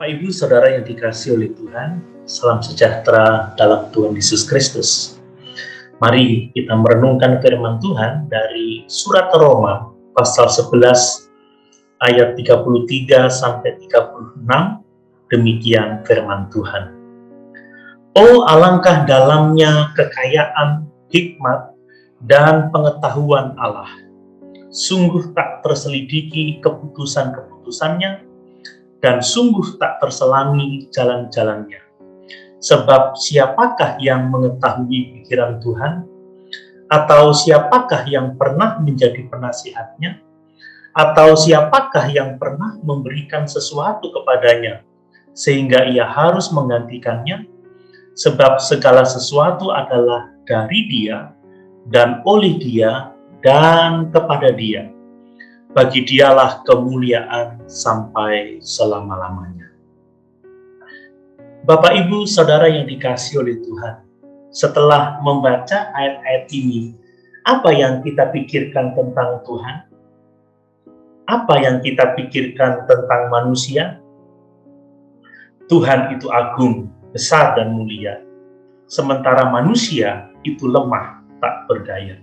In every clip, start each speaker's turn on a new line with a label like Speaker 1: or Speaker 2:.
Speaker 1: Bapak, Ibu, Saudara yang dikasihi oleh Tuhan, salam sejahtera dalam Tuhan Yesus Kristus. Mari kita merenungkan firman Tuhan dari surat Roma pasal 11 ayat 33 sampai 36. Demikian firman Tuhan. Oh, alangkah dalamnya kekayaan, hikmat, dan pengetahuan Allah. Sungguh tak terselidiki keputusan-keputusannya, dan sungguh tak terselami jalan-jalannya. Sebab siapakah yang mengetahui pikiran Tuhan? Atau siapakah yang pernah menjadi penasihatnya? Atau siapakah yang pernah memberikan sesuatu kepadanya, sehingga ia harus menggantikannya? Sebab segala sesuatu adalah dari Dia, dan oleh Dia, dan kepada Dia. Bagi Dialah kemuliaan sampai selama-lamanya. Bapak, Ibu, Saudara yang dikasihi oleh Tuhan, setelah membaca ayat-ayat ini, apa yang kita pikirkan tentang Tuhan? Apa yang kita pikirkan tentang manusia? Tuhan itu agung, besar, dan mulia, sementara manusia itu lemah, tak berdaya.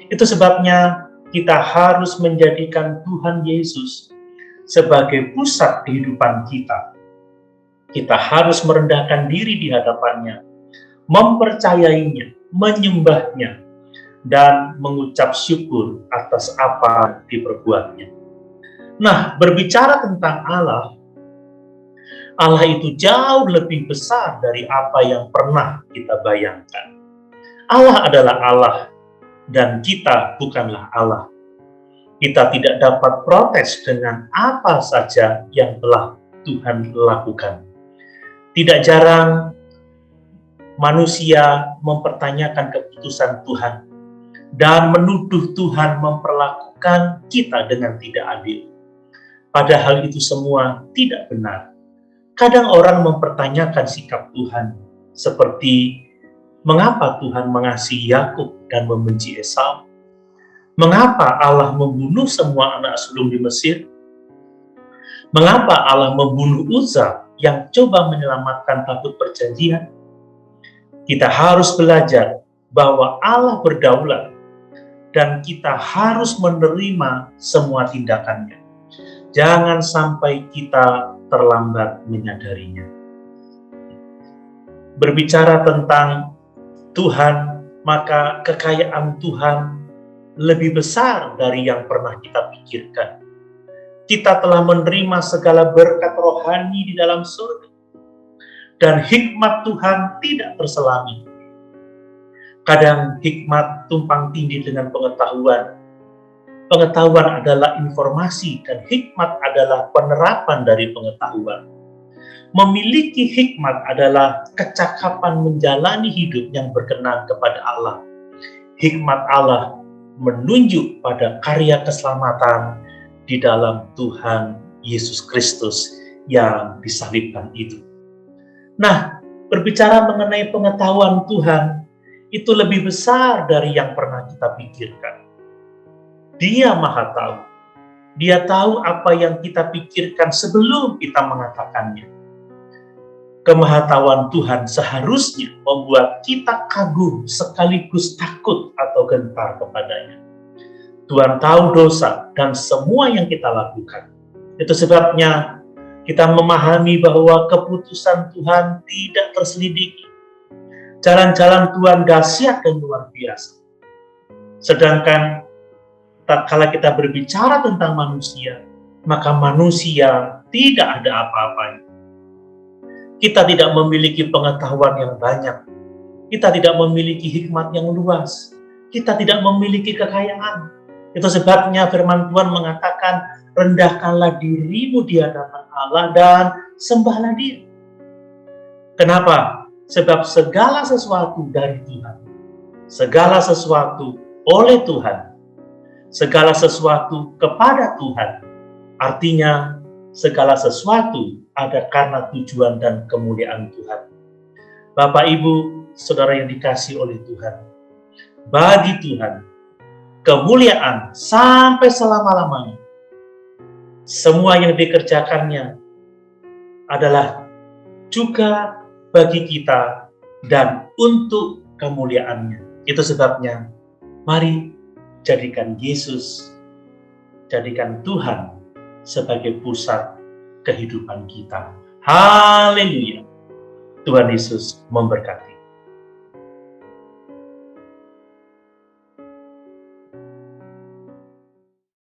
Speaker 1: Itu sebabnya kita harus menjadikan Tuhan Yesus sebagai pusat kehidupan kita. Kita harus merendahkan diri di hadapannya, mempercayainya, menyembahnya, dan mengucap syukur atas apa yang diperbuatnya. Nah, berbicara tentang Allah, Allah itu jauh lebih besar dari apa yang pernah kita bayangkan. Allah adalah Allah, dan kita bukanlah Allah. Kita tidak dapat protes dengan apa saja yang telah Tuhan lakukan. Tidak jarang manusia mempertanyakan keputusan Tuhan dan menuduh Tuhan memperlakukan kita dengan tidak adil. Padahal itu semua tidak benar. Kadang orang mempertanyakan sikap Tuhan, seperti mengapa Tuhan mengasihi Yakub dan membenci Esau? Mengapa Allah membunuh semua anak sulung di Mesir? Mengapa Allah membunuh Uzza yang coba menyelamatkan tabut perjanjian? Kita harus belajar bahwa Allah berdaulat dan kita harus menerima semua tindakannya. Jangan sampai kita terlambat menyadarinya. Berbicara tentang Tuhan, maka kekayaan Tuhan lebih besar dari yang pernah kita pikirkan. Kita telah menerima segala berkat rohani di dalam surga, dan hikmat Tuhan tidak terselami. Kadang hikmat tumpang tindih dengan pengetahuan. Pengetahuan adalah informasi, dan hikmat adalah penerapan dari pengetahuan. Memiliki hikmat adalah kecakapan menjalani hidup yang berkenan kepada Allah. Hikmat Allah menunjuk pada karya keselamatan di dalam Tuhan Yesus Kristus yang disalibkan itu. Nah, berbicara mengenai pengetahuan Tuhan, itu lebih besar dari yang pernah kita pikirkan. Dia Maha Tahu. Dia tahu apa yang kita pikirkan sebelum kita mengatakannya. Kemahatauan Tuhan seharusnya membuat kita kagum sekaligus takut atau gentar kepadanya. Tuhan tahu dosa dan semua yang kita lakukan. Itu sebabnya kita memahami bahwa keputusan Tuhan tidak terselidiki. Jalan-jalan Tuhan dahsyat dan luar biasa. Sedangkan tatkala kita berbicara tentang manusia, maka manusia tidak ada apa-apanya. Kita tidak memiliki pengetahuan yang banyak. Kita tidak memiliki hikmat yang luas. Kita tidak memiliki kekayaan. Itu sebabnya firman Tuhan mengatakan, rendahkanlah dirimu di hadapan Allah dan sembahlah Dia. Kenapa? Sebab segala sesuatu dari Tuhan. Segala sesuatu oleh Tuhan. Segala sesuatu kepada Tuhan. Artinya, segala sesuatu ada karena tujuan dan kemuliaan Tuhan. Bapak, Ibu, Saudara yang dikasihi oleh Tuhan, bagi Tuhan, kemuliaan sampai selama-lamanya. Semua yang dikerjakannya adalah juga bagi kita dan untuk kemuliaan-Nya. Itu sebabnya mari jadikan Yesus, jadikan Tuhan sebagai pusat kehidupan kita. Haleluya. Tuhan Yesus memberkati.